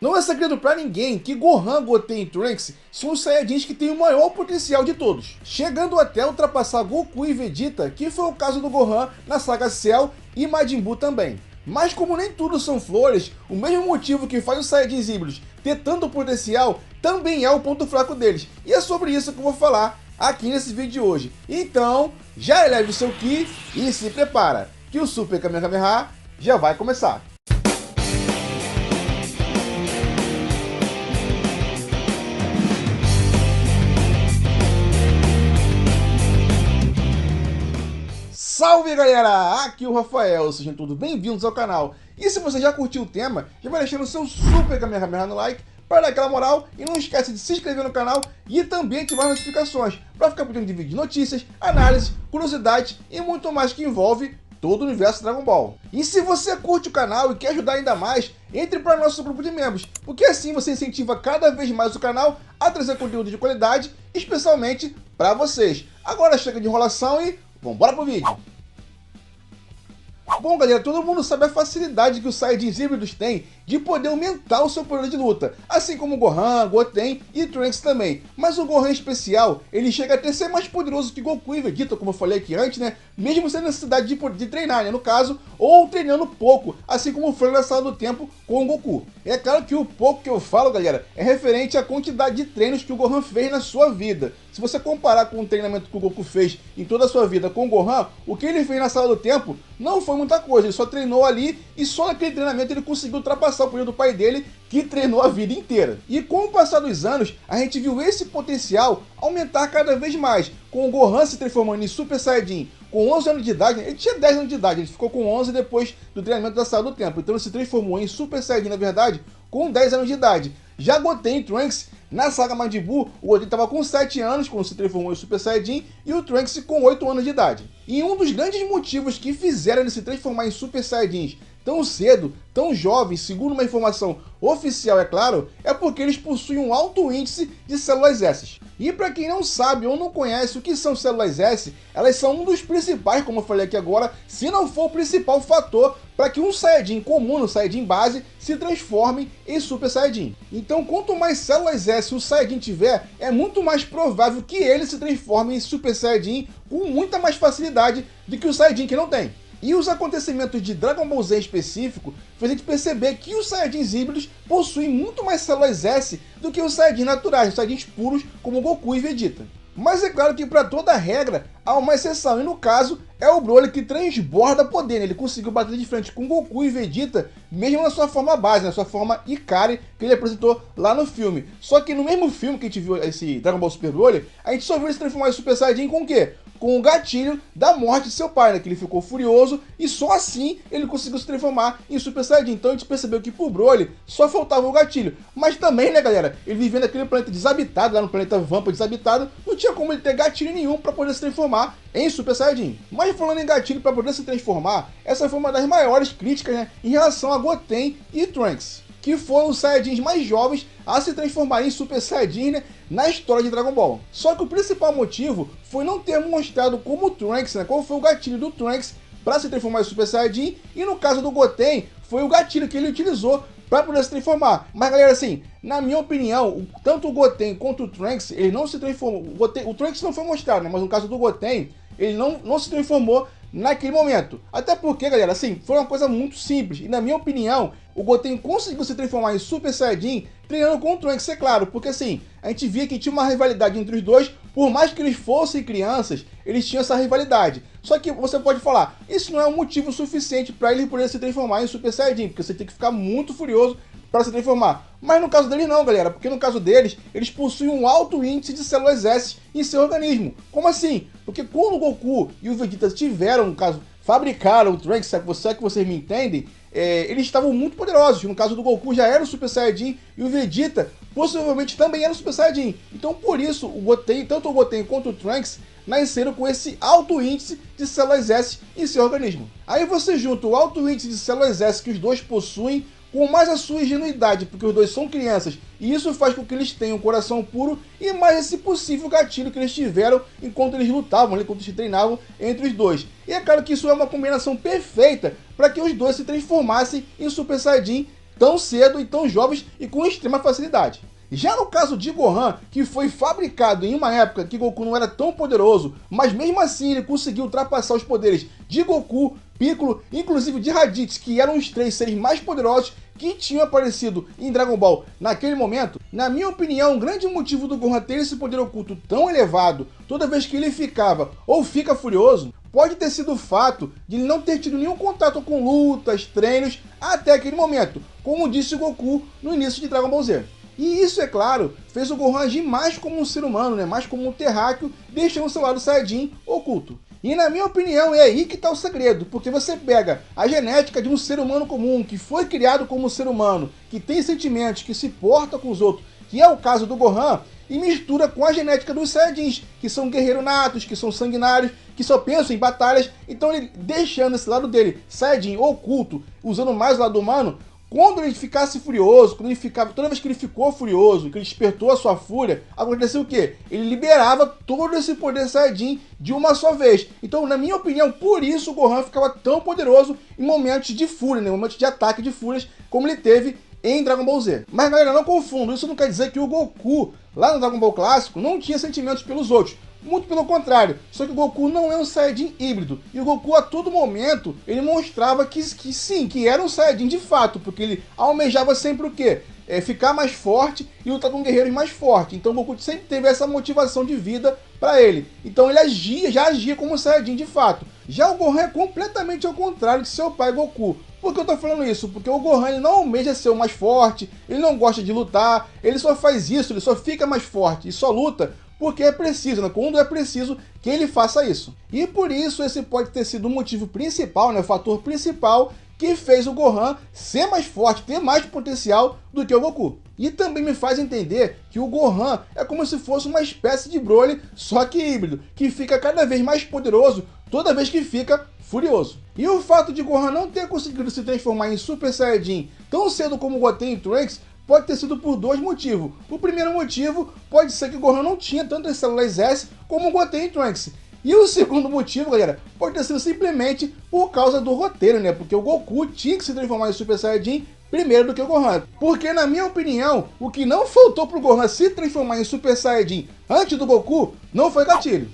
Não é segredo pra ninguém que Gohan, Goten e Trunks são os Saiyajins que têm o maior potencial de todos, chegando até ultrapassar Goku e Vegeta, que foi o caso do Gohan na saga Cell e Majin Buu também. Mas como nem tudo são flores, o mesmo motivo que faz os Saiyajins híbridos ter tanto potencial também é o ponto fraco deles, e é sobre isso que eu vou falar aqui nesse vídeo de hoje. Então, já eleve o seu Ki e se prepara, que o Super Kamehameha já vai começar. Salve galera, aqui é o Rafael, sejam todos bem-vindos ao canal. E se você já curtiu o tema, já vai deixando o seu Super Kamehameha no like para dar aquela moral e não esquece de se inscrever no canal e também ativar as notificações para ficar por dentro de vídeos de notícias, análises, curiosidades e muito mais que envolve todo o universo Dragon Ball. E se você curte o canal e quer ajudar ainda mais, entre para o nosso grupo de membros, porque assim você incentiva cada vez mais o canal a trazer conteúdo de qualidade, especialmente para vocês. Agora chega de enrolação e vambora pro vídeo! Bom galera, todo mundo sabe a facilidade que os Saiyajins híbridos têm de poder aumentar o seu poder de luta, assim como Gohan, Goten e Trunks também. Mas o Gohan especial, ele chega até ser mais poderoso que Goku e Vegeta, como eu falei aqui antes, né? Mesmo sem necessidade de treinar, né? No caso, ou treinando pouco, assim como foi na sala do tempo com o Goku. É claro que o pouco que eu falo, galera, é referente à quantidade de treinos que o Gohan fez na sua vida. Se você comparar com o treinamento que o Goku fez em toda a sua vida com o Gohan, o que ele fez na sala do tempo não foi muita coisa, ele só treinou ali e só naquele treinamento ele conseguiu ultrapassar o poder do pai dele, que treinou a vida inteira. E com o passar dos anos, a gente viu esse potencial aumentar cada vez mais, com o Gohan se transformando em Super Saiyajin com 11 anos de idade. Ele tinha 10 anos de idade, ele ficou com 11 depois do treinamento da sala do tempo, então ele se transformou em Super Saiyajin, na verdade, com 10 anos de idade. Já Goten e Trunks, na saga Majin Buu, o Goten estava com 7 anos quando se transformou em Super Saiyajin e o Trunks com 8 anos de idade. E um dos grandes motivos que fizeram ele se transformar em Super Saiyajins tão cedo, tão jovens, segundo uma informação oficial, é claro, é porque eles possuem um alto índice de células S. E para quem não sabe ou não conhece o que são células S, elas são um dos principais, como eu falei aqui agora, se não for o principal fator para que um Saiyajin comum, no Saiyajin base, se transforme em Super Saiyajin. Então, quanto mais células S o Saiyajin tiver, é muito mais provável que ele se transforme em Super Saiyajin com muita mais facilidade do que o Saiyajin que não tem. E os acontecimentos de Dragon Ball Z em específico fez a gente perceber que os Saiyajins híbridos possuem muito mais células S do que os Saiyajins naturais, os Saiyajins puros como Goku e Vegeta. Mas é claro que para toda regra há uma exceção, e no caso é o Broly que transborda poder, né? Ele conseguiu bater de frente com Goku e Vegeta, mesmo na sua forma base, na sua forma Ikari, que ele apresentou lá no filme. Só que no mesmo filme que a gente viu esse Dragon Ball Super Broly, a gente só viu ele se transformar em Super Saiyajin com o quê? Com o gatilho da morte de seu pai, né? Que ele ficou furioso e só assim ele conseguiu se transformar em Super Saiyajin. Então a gente percebeu que pro Broly só faltava o gatilho. Mas também, né, galera, ele vivendo naquele planeta desabitado, lá no planeta Vampa desabitado, não tinha como ele ter gatilho nenhum para poder se transformar em Super Saiyajin. Mas falando em gatilho para poder se transformar, essa foi uma das maiores críticas, né, em relação a Goten e Trunks, que foram os Saiyajins mais jovens a se transformarem em Super Saiyajin, né, na história de Dragon Ball. Só que o principal motivo foi não ter mostrado como o Trunks, né, qual foi o gatilho do Trunks para se transformar em Super Saiyajin, e no caso do Goten, foi o gatilho que ele utilizou para poder se transformar. Mas galera, assim, na minha opinião, tanto o Goten quanto o Trunks, ele não se transformou. O Trunks não foi mostrado, né, mas no caso do Goten, ele não se transformou naquele momento. Até porque, galera, assim, foi uma coisa muito simples. E na minha opinião, o Goten conseguiu se transformar em Super Saiyajin treinando com o Trunks, é claro. Porque assim, a gente via que tinha uma rivalidade entre os dois. Por mais que eles fossem crianças, eles tinham essa rivalidade. Só que você pode falar, isso não é um motivo suficiente para ele poder se transformar em Super Saiyajin. Porque você tem que ficar muito furioso para se transformar. Mas no caso deles não, galera, porque no caso deles, eles possuem um alto índice de células S em seu organismo. Como assim? Porque quando o Goku e o Vegeta tiveram, no caso, fabricaram o Trunks, se é que vocês me entendem, eles estavam muito poderosos. No caso do Goku já era o Super Saiyajin e o Vegeta possivelmente também era o Super Saiyajin. Então por isso, tanto o Goten quanto o Trunks nasceram com esse alto índice de células S em seu organismo. Aí você junta o alto índice de células S que os dois possuem com mais a sua ingenuidade, porque os dois são crianças, e isso faz com que eles tenham um coração puro e mais esse possível gatilho que eles tiveram enquanto eles lutavam, enquanto eles treinavam entre os dois. E é claro que isso é uma combinação perfeita para que os dois se transformassem em Super Saiyajin tão cedo e tão jovens e com extrema facilidade. Já no caso de Gohan, que foi fabricado em uma época que Goku não era tão poderoso, mas mesmo assim ele conseguiu ultrapassar os poderes de Goku, Piccolo, inclusive de Raditz, que eram os 3 seres mais poderosos que tinham aparecido em Dragon Ball naquele momento. Na minha opinião, um grande motivo do Gohan ter esse poder oculto tão elevado toda vez que ele ficava ou fica furioso, pode ter sido o fato de ele não ter tido nenhum contato com lutas, treinos, até aquele momento, como disse o Goku no início de Dragon Ball Z. E isso, é claro, fez o Gohan agir mais como um ser humano, né? Mais como um terráqueo, deixando seu lado Saiyajin oculto. E na minha opinião é aí que está o segredo, porque você pega a genética de um ser humano comum, que foi criado como um ser humano, que tem sentimentos, que se porta com os outros, que é o caso do Gohan, e mistura com a genética dos Saiyajins, que são guerreiros natos, que são sanguinários, que só pensam em batalhas. Então ele deixando esse lado dele, Saiyajin oculto, usando mais o lado humano, quando ele ficasse furioso, toda vez que ele ficou furioso, que ele despertou a sua fúria, aconteceu o quê? Ele liberava todo esse poder Saiyajin de uma só vez. Então, na minha opinião, por isso o Gohan ficava tão poderoso em momentos de fúria, né? Momentos de ataque de fúrias, como ele teve em Dragon Ball Z. Mas galera, não confunda, isso não quer dizer que o Goku, lá no Dragon Ball clássico, não tinha sentimentos pelos outros. Muito pelo contrário, só que o Goku não é um Saiyajin híbrido. E o Goku a todo momento, ele mostrava que sim, que era um Saiyajin de fato, porque ele almejava sempre o quê? Ficar mais forte e lutar com guerreiros mais fortes. Então o Goku sempre teve essa motivação de vida para ele. Então ele já agia como um Saiyajin de fato. Já o Gohan é completamente ao contrário de seu pai Goku. Por que eu tô falando isso? Porque o Gohan ele não almeja ser o mais forte, ele não gosta de lutar, ele só faz isso, ele só fica mais forte e só luta porque é preciso, né? Quando é preciso que ele faça isso. E por isso esse pode ter sido o motivo principal, né? O fator principal que fez o Gohan ser mais forte, ter mais potencial do que o Goku. E também me faz entender que o Gohan é como se fosse uma espécie de Broly, só que híbrido, que fica cada vez mais poderoso toda vez que fica furioso. E o fato de Gohan não ter conseguido se transformar em Super Saiyajin tão cedo como Goten e Trunks pode ter sido por dois motivos. O primeiro motivo pode ser que o Gohan não tinha tantas células S como o Goten e Trunks. E o segundo motivo, galera, pode ter sido simplesmente por causa do roteiro, né? Porque o Goku tinha que se transformar em Super Saiyajin primeiro do que o Gohan. Porque, na minha opinião, o que não faltou pro Gohan se transformar em Super Saiyajin antes do Goku não foi gatilho.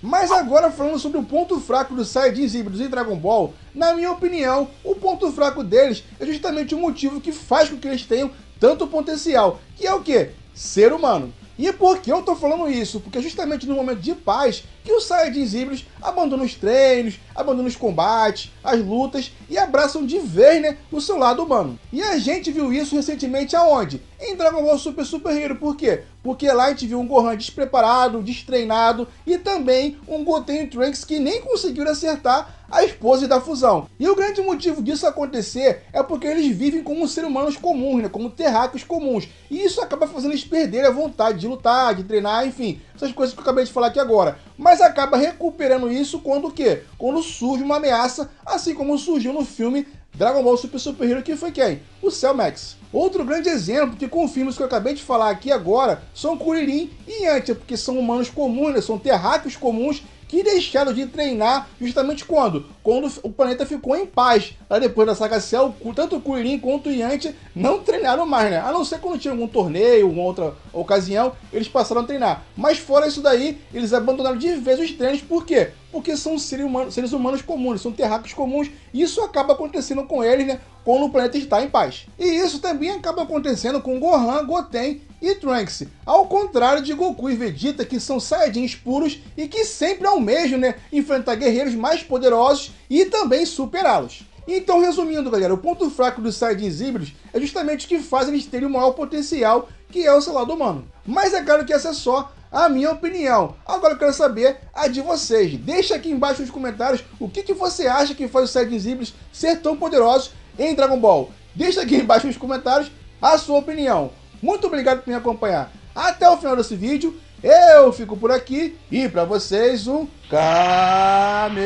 Mas agora falando sobre o ponto fraco dos Saiyajins híbridos em Dragon Ball, na minha opinião, o ponto fraco deles é justamente o motivo que faz com que eles tenham tanto potencial, que é o quê? Ser humano. E por que eu tô falando isso? Porque é justamente no momento de paz que os Saiyajins híbridos abandonam os treinos, abandonam os combates, as lutas e abraçam de vez, né, o seu lado humano. E a gente viu isso recentemente aonde? Em Dragon Ball Super Super Hero. Por quê? Porque lá a gente viu um Gohan despreparado, destreinado e também um Goten e Trunks que nem conseguiram acertar as poses da fusão. E o grande motivo disso acontecer é porque eles vivem como seres humanos comuns, né? Como terráqueos comuns. E isso acaba fazendo eles perderem a vontade de lutar, de treinar, enfim. Essas coisas que eu acabei de falar aqui agora. Mas acaba recuperando isso quando o quê? Quando surge uma ameaça, assim como surgiu no filme Dragon Ball Super Super Hero, que foi quem? O Cell Max. Outro grande exemplo que confirma isso que eu acabei de falar aqui agora são Kuririn e Yantia, porque são humanos comuns, né? São terráqueos comuns que deixaram de treinar justamente quando? Quando o planeta ficou em paz. Lá depois da saga Cell, tanto o Kuririn quanto o Yantia não treinaram mais, né? A não ser quando tinha algum torneio, alguma outra ocasião, eles passaram a treinar. Mas fora isso daí, eles abandonaram de vez os treinos. Por quê? Porque são seres humanos comuns, são terráqueos comuns. E isso acaba acontecendo com eles, né? Quando o planeta está em paz. E isso também acaba acontecendo com Gohan, Goten e Trunks. Ao contrário de Goku e Vegeta, que são Saiyajins puros e que sempre almejam, né, enfrentar guerreiros mais poderosos e também superá-los. Então, resumindo, galera, o ponto fraco dos Saiyajins híbridos é justamente o que faz eles terem o maior potencial, que é o seu lado humano. Mas é claro que essa é só a minha opinião. Agora eu quero saber a de vocês. Deixa aqui embaixo nos comentários o que você acha que faz os Saiyajins híbridos ser tão poderosos em Dragon Ball. Deixa aqui embaixo nos comentários a sua opinião. Muito obrigado por me acompanhar até o final desse vídeo. Eu fico por aqui e para vocês um Kamehameha.